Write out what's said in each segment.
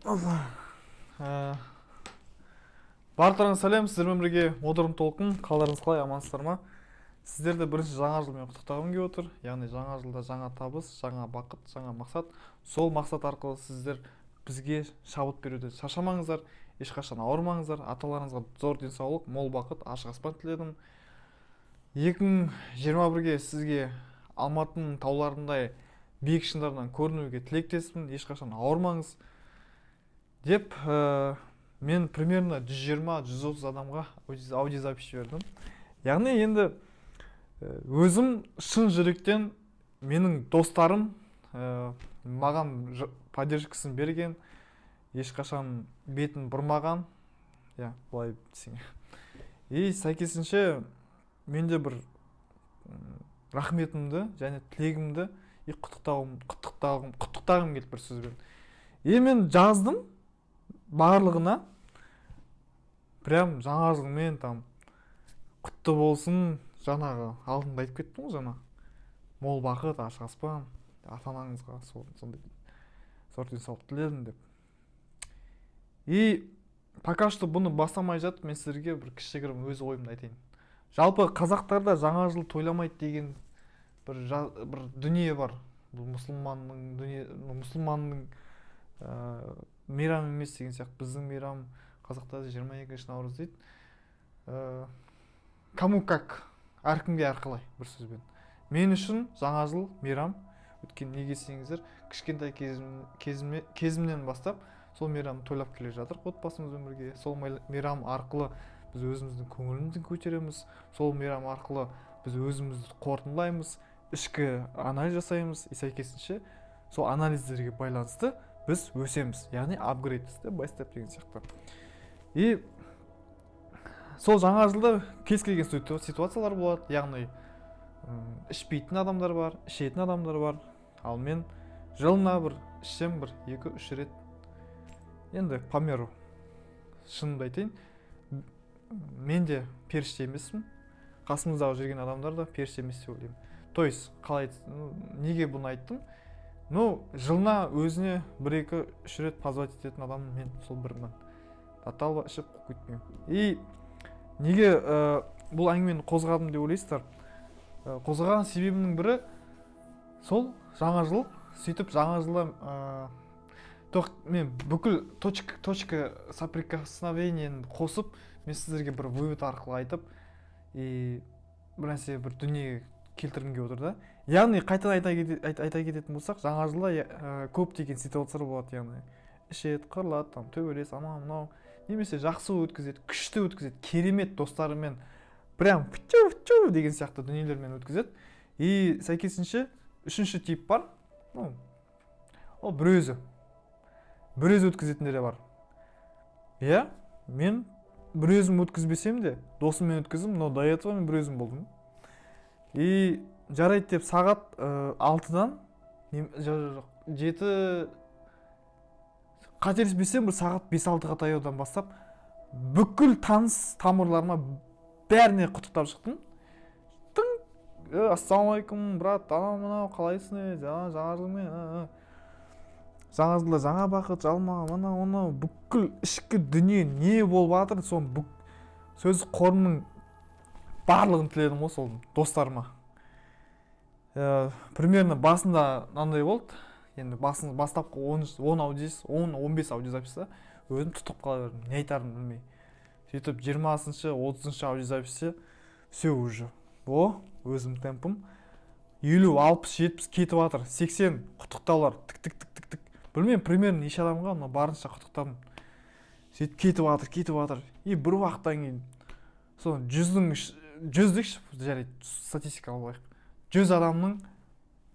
Барлықтарыңызға сәлем, сіздермен бірге Модерн Толқын, қалдарыңыз қалай, амансыздар ма? Сіздерді бірінші жаңа жылмен құттықтағым келіп отыр. Яғни жаңа жылда жаңа табыс, жаңа бақыт, жаңа мақсат. Сол мақсат арқылы сіздер бізге шабыт беруде шаршамаңыздар, ешқашан ауырмаңыздар. Аталарыңызға зор денсаулық, мол бақыт, ашық аспан тіледім. 2021-ге сізге Алматының тауларындай биік шыңдардан көрінуге тілектеспін. Ешқашан ауырмаңыз деп, мен примерно 120-130 адамға аудиозапись бердім. Яғни енді өзім шын жүректен менің достарым маған поддержкасын берген, ешқашан бетін бұрмаған, былай десең. И сәйкесінше менде бір рахметімді және тілегімді құттықтағым келіп бір сөзбен. И мен жаздым барлығына, прям жаңа жылмен құтты болсын, жаңағы алдында айтып кеттім ғой, жаңа мол бақыт, ашық аспан, ата-анаңызға сондай зор денсаулық тіледім деп. И пока что бұны бастамай жатып, мен сіздерге бір кішігірім өз ойымды айтайын. Жалпы қазақтарда жаңа жыл тойламайды деген бір дүние бар. Бұл мұсылманның мейрам емес деген сияқты. Біздің мейрам қазақтарда 22 наурыз дейді. Кому как, әркімге әрқалай бір сөзбен. Мен үшін жаңа жыл мейрам. Өткен неге десеңіздер, кішкентай кезімнен бастап сол мейрам тойлап келе жатыр отбасымызбен бірге. Сол мейрам арқылы біз өзіміздің көңілімізді көтереміз. Сол мейрам арқылы біз өзімізді қорытындылаймыз, ішкі анализ жасаймыз. И сәйкесінше сол анализдерге байланысты біз өсеміз, яғни апгрейд бастап деген сияқты. И сол жаңа жылда кез келген ситуациялар болады, яғни ішпейтін адамдар бар, ішетін адамдар бар. Ал мен жылына бір ішсем бір 2-3 рет. Енді по меру. Шынымды айтайын, мен де періште емеспін. Қасымыздағы жүрген адамдар да періште емес деп ойлаймын. То есть, қалай неге бұны айттым? Жылына өзіне 1-2-3 рет позвать ететін адам мен сол бірмін. Таталба ішіп кетпеймін. И неге бұл әңгімені қозғадым деп ойлайсыздар? Қозғаған себебімнің бірі сол жаңа жыл. Сөйтіп жаңа жылда мен бүкіл точка соприкосновениені қосып, мен сіздерге бір вывод арқылы айтып, бір нәрсе бір дүние келтіргім келіп отыр да. Яғни қайтадан айта кететін болсақ, жаңа жылда көп деген ситуациялар болады, яғни ішеді, қырлады, төбелес, анау-мынау, немесе жақсы өткізеді, күшті өткізеді, керемет достарымен прям пчу деген сияқты дүниелермен өткізеді. И сәйкесінше үшінші тип бар, ол бір өзі өткізетіндері бар. Мен бір өзім өткізбесем де, досыммен өткіздім, но до этого мен бір өзім болдым. И жарайды деп сағат 6-дан 7 қателеспесем бір сағат 5-6-ға таяудан бастап бүкіл таныс тамырларыма бәріне құттықтап шықтым. Ассалаумалейкум, брат, анау-мынау, қалайсың, жаңа жылмен, жаңа жылда жаңа бақыт, анау-мынау, бүкіл ішкі дүние не болып жатыр, соның сөз қорымның барлығын тіледім ғой сол достарыма. Примерно басында мынандай болды. Енді бастапқы 10-15 аудиозаписьта өзім тұтып қала бердім, не айтарымды білмей. Сөйтіп 20-30 аудиозаписьте все уже. Өзім темпім 50-60-70 кетіп жатыр. 80 құттықтаулар тік. Білмеймін, примерно неше адамға барынша құттықтадым. Сөйтіп кетіп жатыр. И бір уақыттан кейін соны 100-дік жарайды, статистика алайық. 100 адамның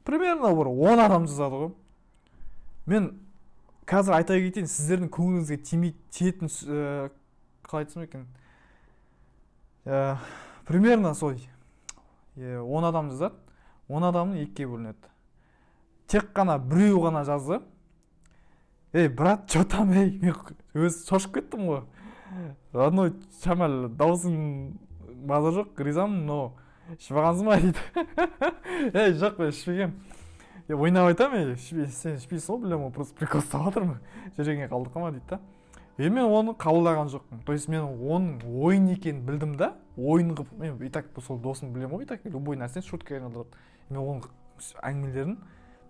примерно бір 10 адам жазады ғой. Мен қазір айта кетейін, сіздердің көңіліңізге тиетін қалай айтсам екен, примерно сол 10 адам жазады, 10 адамның 2-ге бөлінеді. Тек қана біреу ғана жазды. Брат, что там, мен өз шошып кеттім ғой. Родной, шамал, даусың базар жоқ, ризамын, но ішіп алғансың ба дейді. Жоқ, мен ішпегем. ойнап айтамын, сен ішпейсің ғой, білемін, просто прикол ұстап жатырмын, жүрегіңе қалдырма дейді да. Мен оны қабылдаған жоқпын. То есть мен оның ойын екенін білдім да, ойын қылып, мен и так сол досым білемін ғой, и так любой нәрсені шуткаға айналдырады. Мен оның әңгімелерін,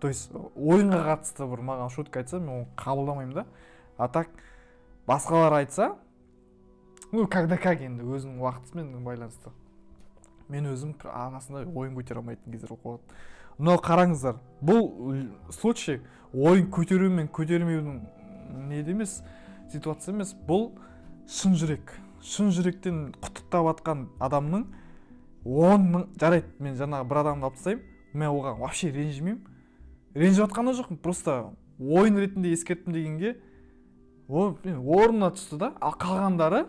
то есть ойынға қатысты бір маған шутка айтса, мен оны қабылдамаймын да. А так басқалар айтса, ну когда как енді өзінің уақытысымен байланысты. Мен өзім арасында ойын көтере алмайтын кездер болады. Но қараңыздар, бұл случай ойын көтеру мен көтермеудің неде емес, ситуация емес, бұл шын жүрек. Шын жүректен құттықтап атқан адамның оның жарайды, мен жаңағы бір адамды алып тастаймын, мен оған вообще ренжімеймін. Ренжіп атқаны жоқпын, просто ойын ретінде ескерттім дегенге орнына түсті да. Ал қалғандары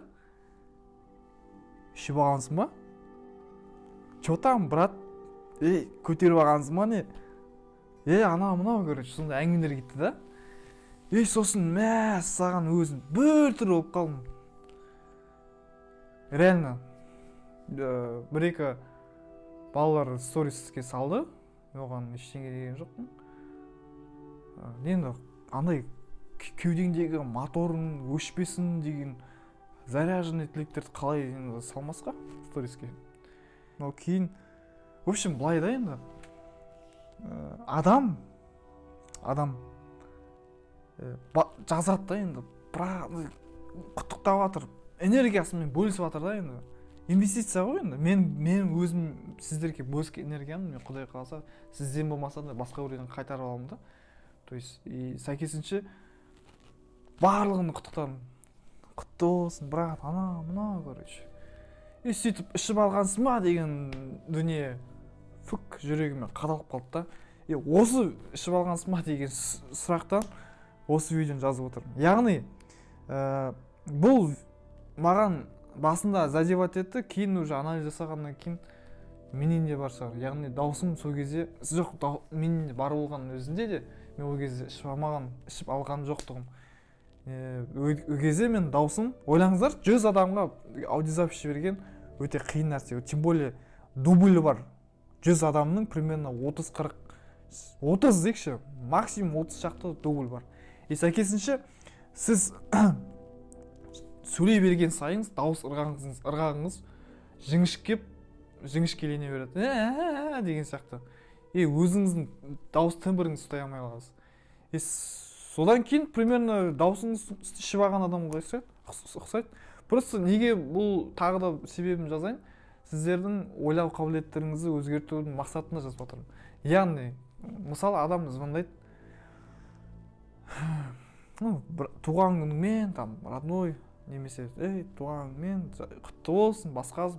ішіп алғансың ба? Че там, брат? Көтеріп алғансың ба не? Анау мынау, короче, сондай әңгімелер кетті да. Сосын саған өзім бір түрлі болып қалдым. Реально. Бір-екі балалар сториске салды. Оған ештеңе деген жоқпын. Енді андай кеудеңдегі моторың өшпесін деген заряженный тілектерді қалай салмасқа сториске. Но кейін, в общем, былай да енді. Адам жазады да енді, құттықтап жатыр, энергиясымен бөлісіп жатыр да енді. Инвестиция ғой енді. Мен өзім сіздерге бөліскен энергиямды, мен құдай қаласа сізден болмаса да басқа біреуден қайтарып аламын да. То есть сәйкесінше барлығын құттықтадым. Құтты болсын, брат, ана, мына, короче. Сөйтіп ішіп алғансың ба деген дүние жүрегіме қадалып қалды да. Осы ішіп алғансың ба деген сұрақтан осы видеоны жазып отырмын. Яғни бұл маған басында задевать етті, кейін уже анализ жасағаннан кейін менен де бар шығар. Яғни даусым сол кезде жоқ, менен де бар болған өзінде де мен ол кезде ішіп алған жоқтығым. Ол кезде мен даусым, ойлаңыздар, 100 адамға аудиозапись жіберген өте қиын нәрсе. Тем более дублі бар. 100 адамның примерно 30-40, 30 дейікші, максимум 30 шақты дубль бар. Сәйкесінше сіз сөйлей берген сайын дауыс ырғағыңыз жіңішкелене береді. Деген сияқты. Өзіңіздің дауыс тембріңізді ұстай алмай қаласыз. Содан кейін примерно даусыңыз ішіп алған адамға ұқсайды. Просто неге бұл тағы да себебін жазайын? Сіздердің ойлау қабілеттеріңізді өзгертудің мақсатында жазып отырмын. Яғни, мысалы адам звондайды, туған күніңмен, там, родной, немесе, туған күніңмен, құтты болсын, басқа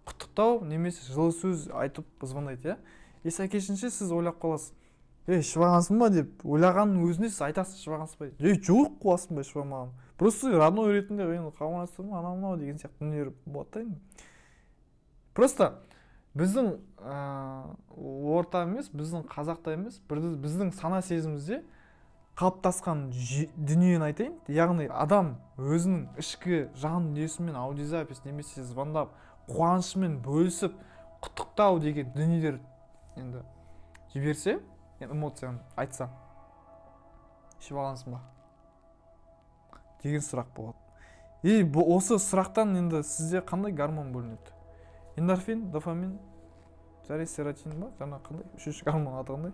құттықтау, немесе жылы сөз айтып звондайды, сәйкесінше сіз ойлап қаласыз. Ішіп алғансың ба деп ойлағанның өзіне сіз айтасыз, ішіп алғансың ба? Жоқ қуасың ба, ішіп алмаған. Просто родной ретінде қабылдасың ба, анау деген сияқты дүниелер болады да енді. Просто біздің орта емес, біздің қазақта емес, біздің сана сезімізде қалыптасқан дүниені айтайын. Яғни адам өзінің ішкі жан дүниесімен аудиозапись немесе звондап, қуанышымен бөлісіп, құттықтау деген дүниелер енді жіберсе, эмоцияны айтса, ішіп алғансың ба деген сұрақ болады. Осы сұрақтан енді сізде қандай гормон бөлінеді? Эндорфин, дофамин, серотонин ба? Жаңа қандай? Үшінші гормон аты қандай?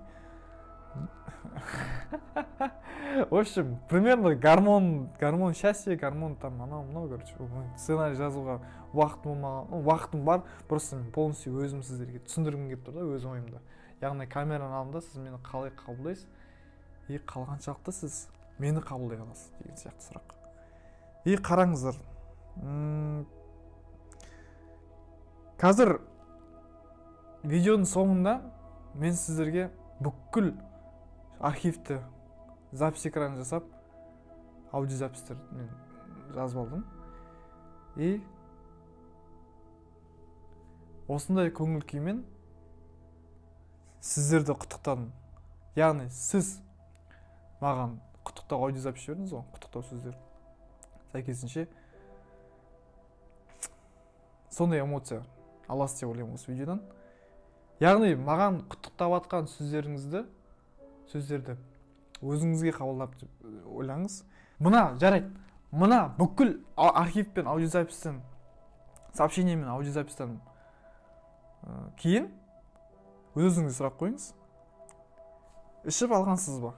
В общем, примерно гормон счастья, гормон там, анау, короче, сценарий жазуға уақытым бар, просто мен полностью өзім сіздерге түсіндіргім келіп тұр да, өз ойымда. Яғни камераның алдында сіз мені қалай қабылдайсыз, қалғаншалықты сіз мені қабылдай аласыз деген сияқты сұрақ. Қараңыздар, қазір видеоның соңында мен сіздерге бүкіл архивті запись экранын жасап, аудиозапистерді мен жазып алдым. Осындай көңіл күймен сіздерді құттықтадым. Яғни сіз маған құттықтау аудиозапись жібердіңіз ғой, құттықтау сөздер. Сәйкесінше сондай эмоция аласыз деп ойлаймын осы видеодан. Яғни маған құттықтап атқан сөздеріңізді сөздерді өзіңізге қабылдап ойлаңыз. Мына жарайды, мына бүкіл архивпен аудиозапистен, сообщение мен аудиозапистен кейін өзіңізге сұрақ қойыңыз. Ішіп алғансыз ба?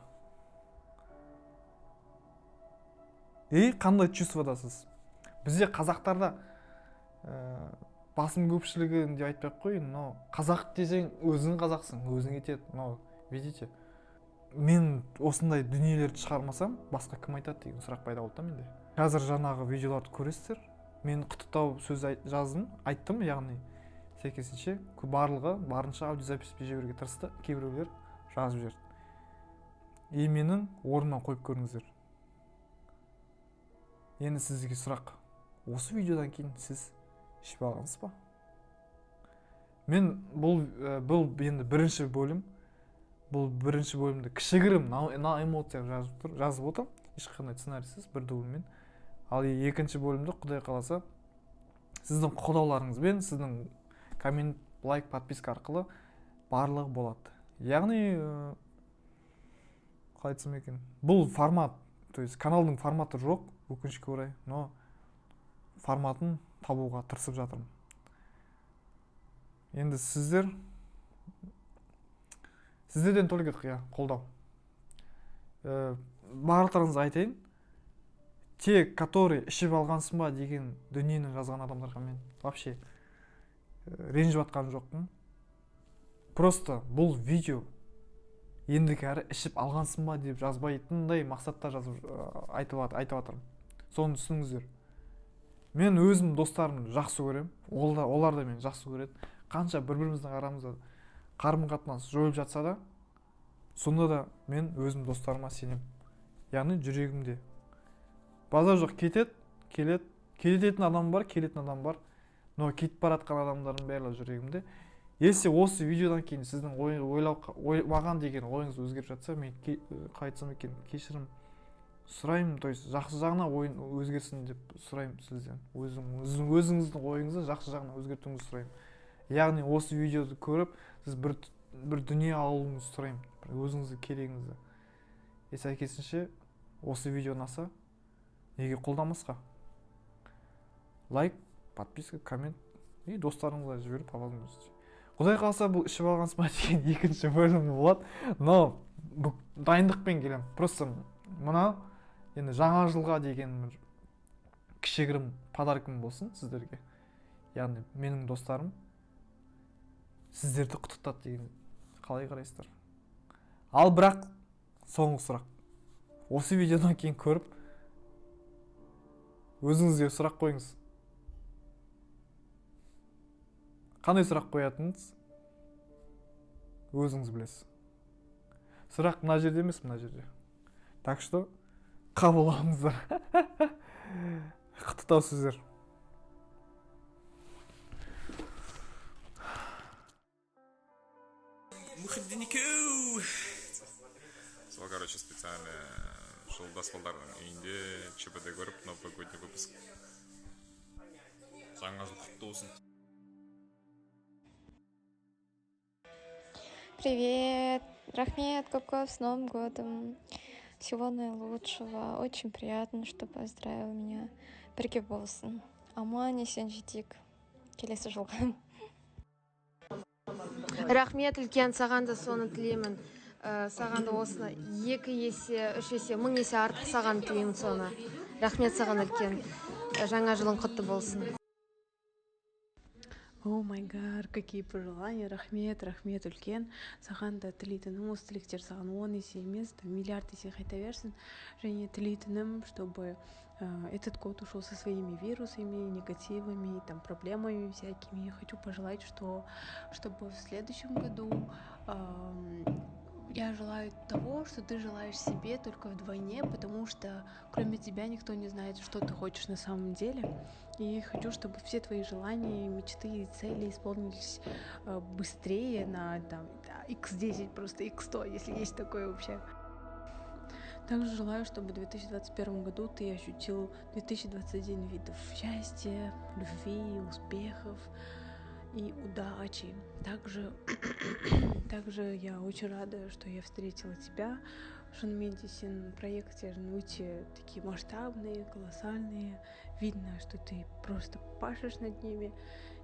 Қандай чувстводасыз? Бізде қазақтарда басым көпшілігі деп айтпай қойын, но қазақ десең өзің қазақсың, өзің етеді. Но видите, мен осындай дүниелерді шығармасам, басқа кім айтады деген сұрақ пайда болды да менде. Қазір жаңағы видеоларды көресіздер. Мен құттықтау сөз жаздым, айттым, яғни сәйкесінше барлығы барынша аудиозаписпен жіберуге тырысты, кейбіреулер жазып жіберді. Менің орнымнан қойып көріңіздер. Енді сізге сұрақ. Осы видеодан кейін сіз ішіп алғансыз ба? Мен бұл енді бірінші бөлім. Бұл бірінші бөлімді кішігірім на эмоция жазып отырмын. Ешқандай сценарийсіз бір дубльмен. Ал екінші бөлімді Құдай қаласа сіздің қолдауларыңызбен, сіздің коммент, лайк, подписка арқылы барлығы болады. Яғни қалай айтсам екен, бұл формат, то есть каналдың форматы жоқ, өкінішке орай, но форматын табуға тырысып жатырмын. Енді сіздерден только қолдау. Барлықтарыңызға айтайын, те, которые ішіп алғансың ба деген дүниені жазған адамдарға мен вообще ренжіп жатқан жоқпын. Просто бұл видео енді кәрі ішіп алғансың ба деп жазбайтындай мақсатта айтып жатырмын. Соны түсініңіздер. Мен өзім достарымды жақсы көрем, олар да мені жақсы көреді. Қанша бір-біріміздің арамызда қарым-қатынас жойылып жатса да, сонда да мен өзім достарыма сенем. Яғни жүрегімде. Базар жоқ, кететін адам бар, келетін адам бар. Но кетіп баратқан адамдардың бәрі жүрегімде. Если осы видеодан кейін сіздің маған деген ойыңыз өзгеріп жатса, мен қайтсам екен, кешірім сұраймын, то есть жақсы жағына ойын өзгерсін деп сұраймын сізден. Өзіңіздің ойыңызды жақсы жағына өзгертуіңізді сұраймын. Яғни осы видеоды көріп, сіз бір дүние алуыңызды сұраймын, өзіңізді керегіңізді. Сәйкесінше осы видео ұнаса, неге қолдамасқа? Лайк, подписка, коммент и достарыңызға жіберіп алыңыз. Құдай қаласа бұл ішіп алғансыз ба деген екінші бөлім болады. Но дайындықпен келем. Просто мына енді жаңа жылға деген кішігірім подаркім болсын сіздерге. Яғни менің достарым сіздерді құттықтады деген қалай қарайсыздар? Ал бірақ соңғы сұрақ. Осы видеодан кейін көріп өзіңізге сұрақ қойыңыз. Қандай сұрақ қоятыныңыз өзіңіз білесіз. Сұрақ мына жерде емес, мына жерде. Так что қабыл алыңыздар. Құттықтау сөздер. Сол, короче, специально жолдас балдардың үйінде ЧБД көріп, новогодний выпуск. Жаңа жыл құтты болсын. Привет! Рахмет, Копков, с Новым годом! Всего наилучшего. Очень приятно, что поздравил меня. Бірге болсын. Аман есен жетейік. Келесі жылға. Рахмет, үлкен, саған да соны тілеймін. Саған да осыны 2 есе, 3 есе, 1000 есе артық саған тілеймін соны. Рахмет саған үлкен. Жаңа жылың құтты болсын. О май гад, какие пожелания, рахмет үлкен. Саған да тілейтінім, осы тілектер саған 10 есе емес, миллиард есе қайта берсін. Және тілейтінім, чтобы этот год ушел со своими вирусами, негативами, проблемами всякими. Я хочу пожелать, чтобы в следующем году я желаю того, что ты желаешь себе, только вдвойне, потому что кроме тебя никто не знает, что ты хочешь на самом деле. И хочу, чтобы все твои желания, мечты и цели исполнились быстрее на x10, просто x100, если есть такое вообще. Также желаю, чтобы в 2021 году ты ощутил 2021 видов счастья, любви, успехов и удачи. Также я очень рада, что я встретила тебя. Шынымен де сенің проекттері өте такие масштабные, колоссальные. Видно, что ты просто пашешь над ними.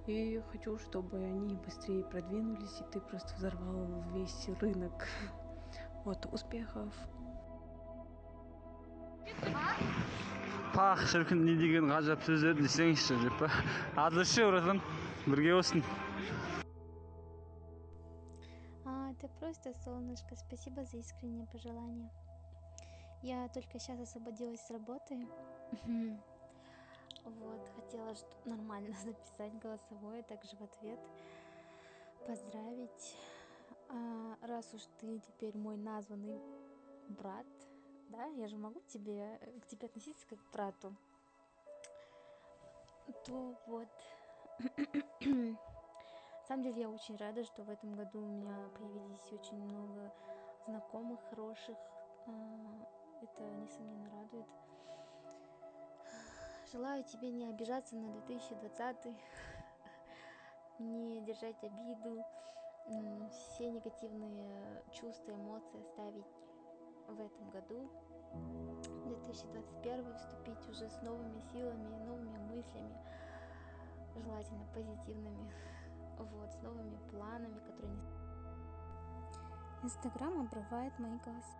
И хочу, чтобы они быстрее продвинулись, и ты просто взорвал весь рынок. Вот, успехов! Пах, шіркін не деген ғажап сөздер десеңізші деп па. Адылшы братан, бірге болсын. Ты просто солнышко, спасибо за искренние пожелания. Я только сейчас освободилась с работы. Вот, хотела нормально записать голосовое, также в ответ поздравить. Раз уж ты теперь мой названный брат, да, я же могу к тебе относиться как к брату, то вот. На самом деле я очень рада, что в этом году у меня появились очень много знакомых, хороших. Это, несомненно, радует. Желаю тебе не обижаться на 2020, не держать обиду, все негативные чувства, эмоции оставить в этом году. В 2021 вступить уже с новыми силами, новыми мыслями, желательно позитивными, вот, с новыми планами, которые не... Инстаграм обрывает мои голоса.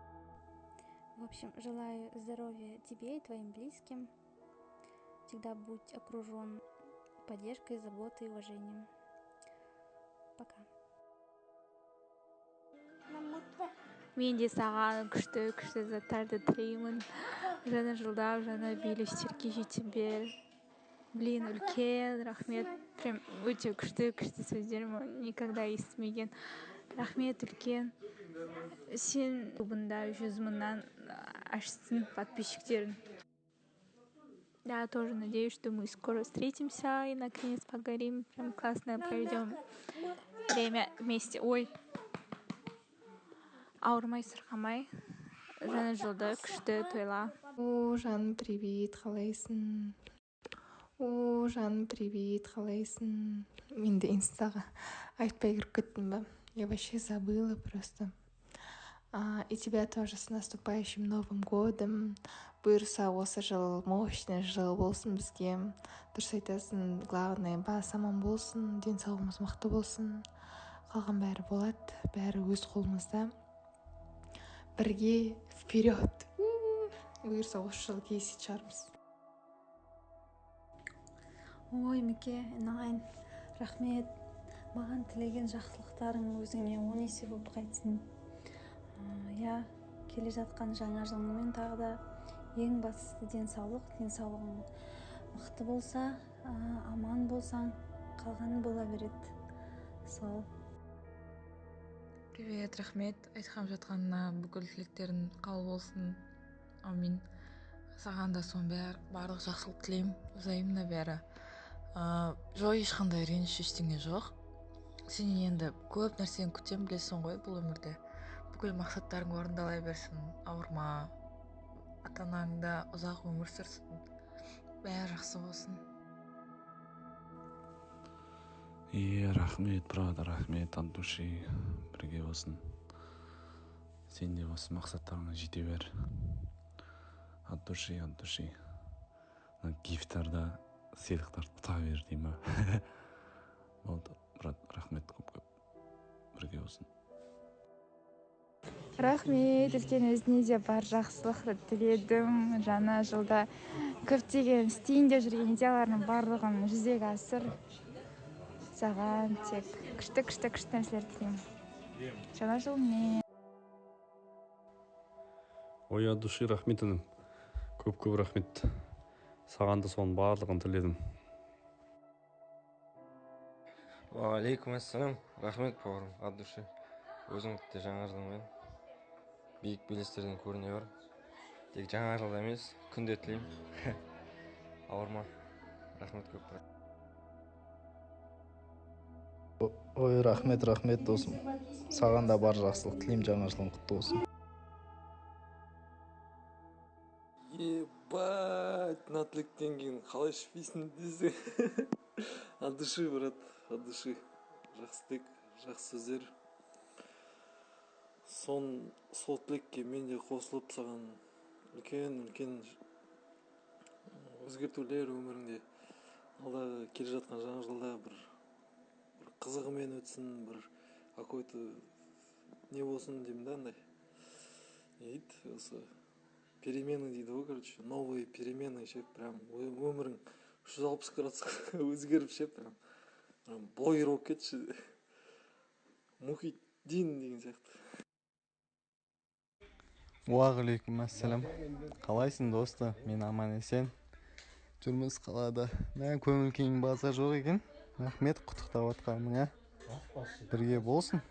В общем, желаю здоровья тебе и твоим близким. Всегда будь окружен поддержкой, заботой и уважением. Пока. Мен де саған күшті заттарды тілеймін. Жаңа жылда жаңа белестерге жете бер. Блин, үлкен рахмет. Прям өте күшті сөздер никогда естімеген. Рахмет үлкен. Сен тобында 100 мыңнан ашсын подписчиктерін. Я тоже надеюсь, что мы скоро встретимся и наконец поговорим. Прям классно проведем время вместе. Ой. Ауырмай сырқамай. Жаңа жылда күшті тойла. О, жаным, привет, қалайсың? О, жаным, привет, қалайсың? Мен де инстаға айтпай кіріп кеттім ба? Я вообще забыла просто. И тебя тоже с наступающим Новым годом. Бұйырса осы жыл мощный жыл болсын бізге. Дұрыс айтасың, главное, бас аман болсын, денсаулығымыз мықты болсын. Қалған бәрі болады, бәрі өз қолымызда. Бірге вперед. Бұйырса осы жыл кейсет шығармыз. Ой, Меке, нағайын, рахмет. Маған тілеген жақсылықтарың өзіңе 10 есе болып қайтсын. Я келе жатқан жаңа жылыңмен тағы да ең бастысы денсаулығың мықты болса, аман болсаң, қалғаны бола береді. Сол. Привет, рахмет. Айтқам жатқанына бүкіл тілектерің қабыл болсын. Амин. Саған да соның барлық жақсылық тілеймін. Взаимно бәрі. Жоқ, ешқандай реніш ештеңе жоқ. Сен енді көп нәрсені күтем, білесің ғой бұл өмірде. Бүкіл мақсаттарың орындалай берсін. Ауырма. Ата-анаңда ұзақ өмір сүрсін. Бәрі жақсы болсын. Рахмет, брат, рахмет, от души. Бірге болсын. Сен де осы мақсаттарыңа жете бер. От души, от души. Гифтарда сыйлықтарды ұта бер деймін. Болды, брат, рахмет көп. Бірге болсын. Рахмет, үлкен өзіне де бар жақсылықты тіледім. Жаңа жылда көптеген істейін деп жүрген идеяларының барлығын жүзеге асыр. Саған тек күшті нәрселер тілеймін. Жаңа жылмен. Ой, от души рахмет інім. Көп рахмет. Саған да соның барлығын тіледім. Алейкум ассалам. Рахмет бауырым, от души. Өзіңді жаңа жылыңмен биік белестерден көріне бар. Тек жаңа жылда емес, күнде тілеймін. Ауырма. Рахмет көп. Ой, рахмет досым. Саған да бар жақсылық тілеймін, жаңа жылың құтты болсын. Ебать, мына тілектен кейін қалай ішпейсің десе. От души, брат, от души. Жақсы тілек, жақсы сөздер. Сол тілекке мен де қосылып саған үлкен өзгертулер өміріңде. Алдағы келе жатқан жаңа жылда бір қызығымен өтсін, бір какой-то не болсын деймін да, андай. Не дейді, осы перемены дейді ғой, короче, новые перемены ше, прям өмірің 360 градусқа өзгеріп ше, прям блогер болып кетші. Мұхитдин деген сияқты. Уағалейкум ассалам. Қалайсың досты? Мен аман есен. Жүрміз қалада. Мен көңіл күйің базар жоқ екен. Рахмет құттықтап отқаныңа. Бірге болсын.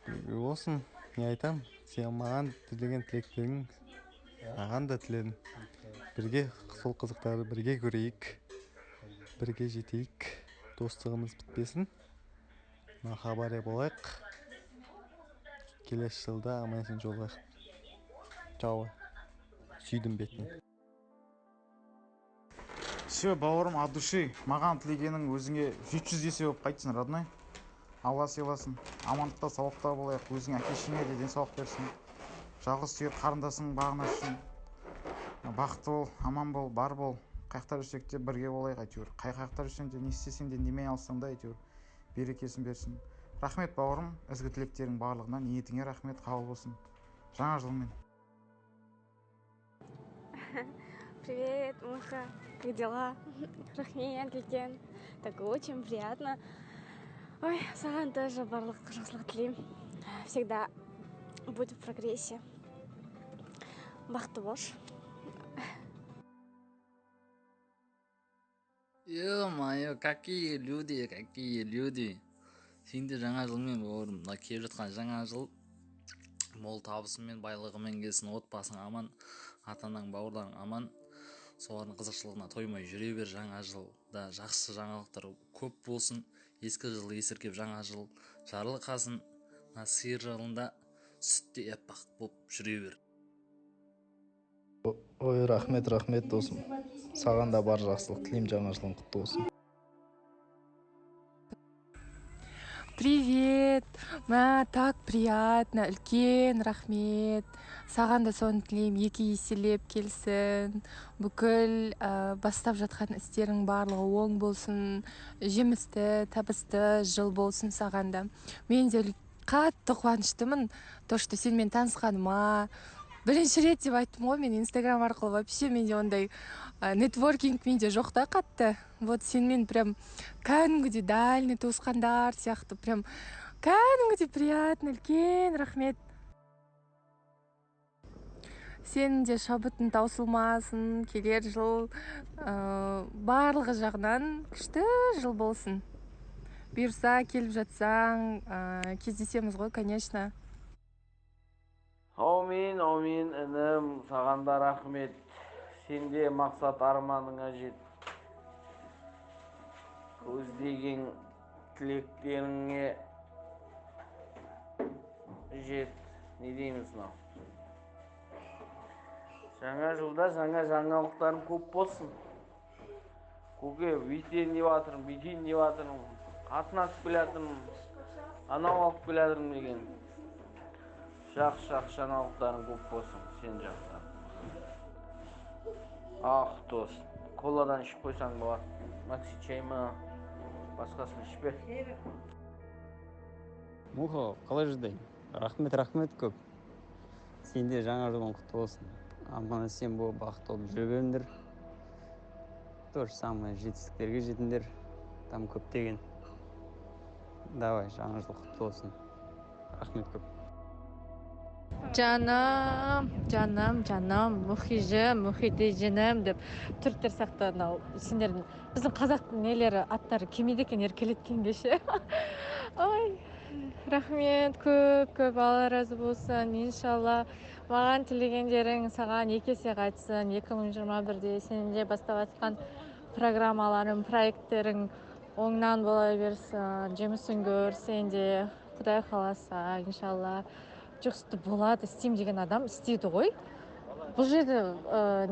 Бірге болсын. Не айтам? Сен маған тілеген тілектерің маған да тіледім. Бірге сол қызықтарды бірге көрейік. Бірге жетейік. Достығымыз бітпесін. Махаббаре болайық. Келесі жылда аман есен жолығайық. Чао. Сүйдім бетінен. Все, бауырым, от души. Маған тілегенің өзіңе 300 есе болып қайтсын, родной. Алла сыйласын. Амандықта, сауапта болайық. Өзің әке-шешеңе де денсаулық берсін. Жалғыз сүйер қарындасың бағына үшін. Бақытты бол, аман бол, бар бол. Қайықта жүрсек те бірге болайық әйтеуір. Қайықта жүрсең де, не істесең де, немен алсаң да әйтеуір берекесін берсін. Рахмет, бауырым. Ізгі тілектерің барлығына, ниетіңе рахмет, қабыл болсын. Жаңа жылмен. Привет, Муха. Как дела? Рахмет, үлкен. Так очень приятно. Ой, саған тоже барлық жақсылық тілеймін. Всегда будь в прогрессе. Бақытты болшы. Ё-моё, какие люди. Сенде жаңа жылмен бауырым, мына келіп жатқан жаңа жыл мол табысымен, байлығымен келсін, отбасың аман, ата-анаң, бауырларың аман. Солардың қызықшылығына тоймай жүре бер. Жаңа жылда жақсы жаңалықтар көп болсын. Ескі жыл есіркеп жаңа жыл жарылқасын. Мына сиыр жылында сүттей аппақ болып жүре бер. Ой, рахмет досым. Саған да бар жақсылық тілеймін, жаңа жылың құтты болсын. Привет! Мә, так приятно, үлкен рахмет. Саған да соны тілеймін, екі еселеп келсін. Бүкіл бастап жатқан істерің барлығы оң болсын. Жемісті, табысты жыл болсын саған да. Мен де қатты қуаныштымын. То, что сенімен танысқаныма. Бірінші рет деп айттым ғой, мен Инстаграм арқылы вообще менде ондай нетворкинг менде жоқ та қатты. Вот сенімен прям кәдімгідей дальный туысқандар сияқты, прям кәдімгідей приятно, үлкен рахмет. Сенің де шабытың таусылмасын, келер жыл барлығы жағынан күшті жыл болсын. Бұйырса келіп жатсаң, кездесеміз ғой, конечно. Аумин, інім, саған да рахмет. Сенде мақсат арманыңа жет. Көздеген тілектеріңе жет. Не дейміз мынау? Жаңа жылда жаңа жаңалықтарың көп болсын. Көке, бүйтейін деп жатырмын, қатын асып келе жатырмын, анау алып келе жатырмын деген. Жақсы жаңалықтарың көп болсын, сен жақта. Ах, дос, коладан ішіп қойсаң болады. Макси чай ма, басқасын ішпе. Муха, қалай жүрдің? Рахмет көп. Сенде жаңа жылың құтты болсын. Аман есен болып, бақытты болып жүре беріңдер. То же самое, жетістіктерге жетіңдер. Там көптеген. Давай, жаңа жыл құтты болсын. Рахмет көп. Жаным, мұхидежінім деп түріктер сияқты сендердің біздің қазақтың нелері аттары келмейді екен еркелеткенге ше. Ой, рахмет көп, Алла разы болсын, иншалла. Маған тілегендерің саған екі есе қайтсын. 2021-де сенде бастап жатқан программаларың, проекттерің оңнан бола берсін, жемісін көр, сенде Құдай қаласа, иншалла. Жақсы болады, істеймін деген адам істейді ғой. бұл жерде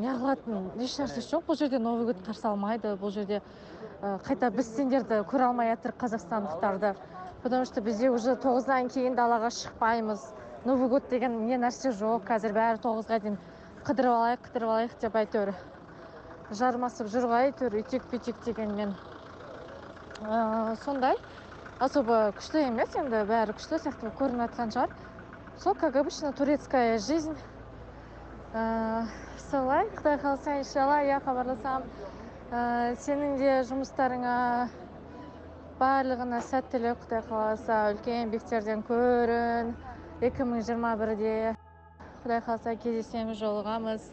неғылатын еш нәрсе жоқ. Бұл жерде Новый год қарсы алмайды. Бұл жерде қайта біз сендерді көре алмай жатыр қазақстандықтарды. Потому что бізде уже 9-дан кейін далаға шықпаймыз. Новый год деген не нәрсе жоқ. Қазір бәрі 9-ға дейін қыдырып алайық деп әйтеуір жармасып жүр ғой, әйтеуір үйтек-бүйтек дегенмен. Сондай особо күшті емес, енді бәрі күшті сияқты көрініп жатқан шығар. Сол, как обычно, турецкая жизнь. Солай, Құдай қаласа, иншалла, я хабарласам. Сенің де жұмыстарыңа барлығына сәттілік, Құдай қаласа, үлкен еңбектерден көрін. 2021-де Құдай қаласа кездесеміз, жолығамыз.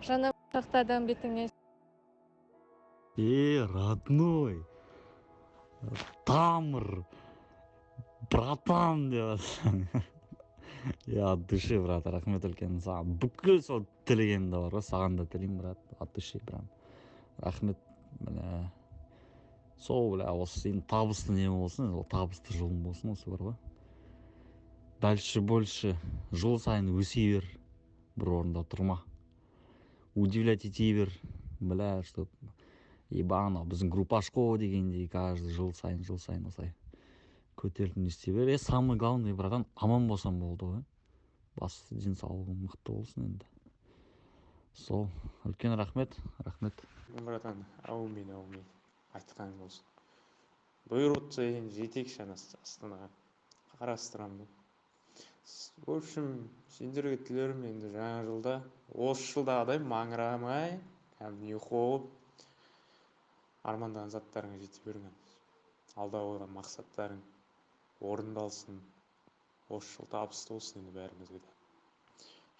Жаңа құшақтадым бетіңе. Родной, тамыр, братан деп жатсаң. От души, брат, рахмет үлкен саған. Бүкіл сол тілегенімді бар ғой, саған да тілеймін, брат, от души, прям. Рахмет, бля. Сол, бля, осы сенің табысты не болсын, ол табысты жолың болсын, осы бар ғой. Дальше больше, жыл сайын өсе бер, бір орында тұрма. Удивлять ете бер, бля, что ебано, біздің группашко дегендей, каждый жыл сайын осылай. Көтеріліп не істей бер. Самый главный, братан, аман болсам болды ғой. Басты денсаулығың мықты болсын енді. Сол, үлкен рахмет. Братан, аумин. Айтқан болсын. Бұйрықша енді жетекші Астанаға қарастырамын. В общем, сендерге тілерім енді жаңа жылда, осы жылдағыдай маңырамай, не қойып, армандаған заттарыңа жете беріңіз. Алда қойған мақсаттарың орындалсын. Осы жыл табысты болсын енді бәрімізге де.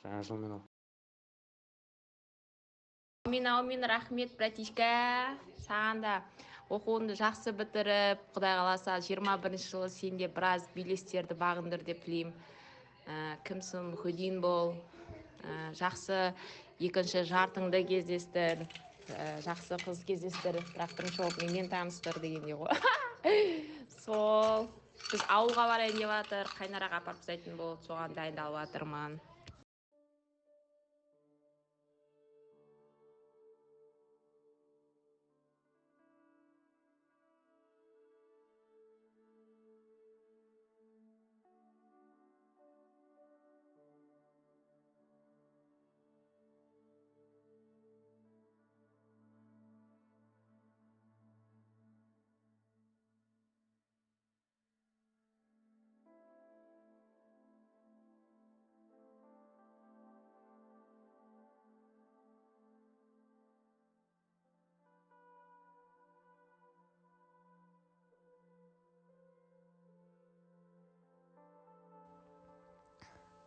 Жаңа жылмен ол. Аумин, рахмет, братишка. Саған да оқуыңды жақсы бітіріп, Құдай қаласа 21-ші жылы сенде біраз белестерді бағындыр деп тілеймін. Кімсің, Худин бол. Жақсы екінші жартыңды кездестір. Жақсы қыз кездестір. Бірақ бірінші болып менен таныстыр дегенде ғой. Сол, біз ауылға барайын деп жатыр, қайнараға апарып тастайтын болды, соған дайындалып жатырмын.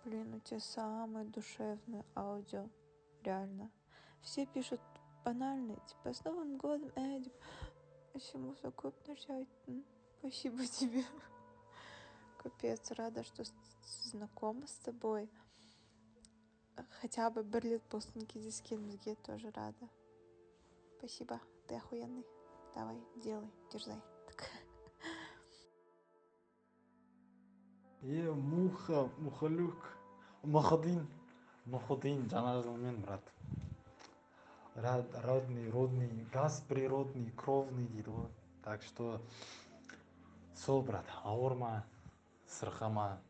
Блин, у тебя самое душевное аудио, реально. Все пишут банальные, типа, с Новым годом, типа, всему совокупно. Спасибо тебе. Капец, рада, что знакома с тобой. Хотя бы бір рет болсын кездескенімізге тоже рада. Спасибо, ты охуенный. Давай, делай, дерзай. Мухалюк, Мухадин, жаңа жылмен, брат. Родный, газ природный, кровный дейді ғой. Так что, сол, брат, ауырма, сырқама.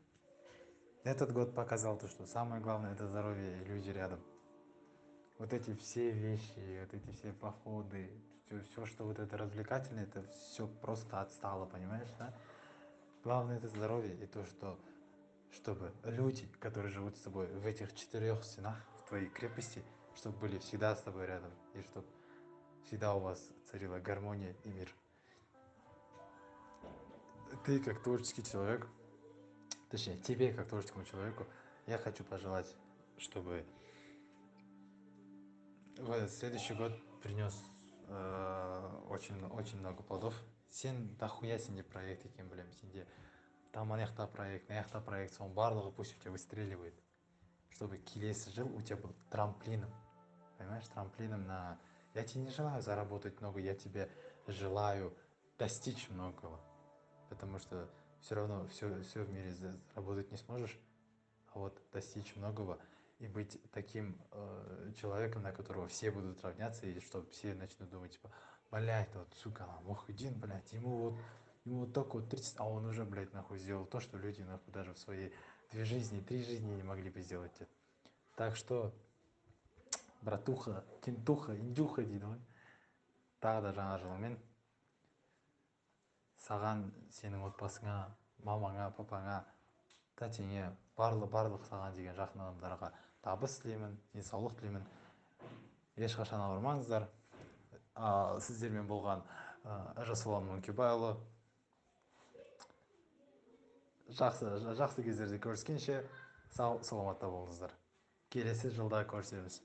Этот год показал то, что самое главное — это здоровье и люди рядом. Вот эти все вещи, вот эти все походы, все, что вот это развлекательное, это все просто отстало, понимаешь, да? Главное — это здоровье и то, что чтобы люди, которые живут с тобой в этих 4 стенах, в твоей крепости, чтобы были всегда с тобой рядом, и чтобы всегда у вас царила гармония и мир. Ты как творческий человек, точнее, тебе как творческому человеку, я хочу пожелать, чтобы следующий год принес очень много плодов. Сен дохуя сенде проект екен білем, сенде там аяқта проект, аяқта проект, соның барлығы пусть у тебя выстреливает, чтобы келесі жыл у тебя был трамплином, понимаешь, трамплином на... Я тебе не желаю заработать много, я тебе желаю достичь многого, потому что все равно все в мире заработать не сможешь, а вот достичь многого и быть таким человеком, на которого все будут равняться, и чтобы все начнут думать, типа, блядь, вот, сука, Мухиддин, блядь, ему вот только вот 30, а он уже, блядь, нахуй сделал то, что люди, нахуй, даже в свои 2 жизни, 3 жизни не могли бы сделать. Так что, братуха, кентуха, индюха дейді ғой. Тағы да жаңа жылмен саған, сенің отбасыңа, мамаңа, папаңа, тәтеңе, барлық саған деген жақын адамдарға табыс тілеймін, денсаулық тілеймін. Ешқашан ауырмаңыздар. Сіздермен болған Жасұлан Мөңкебайұлы. Жақсы кездерде көріскенше сау саламатта болыңыздар. Келесі жылда көрісеміз.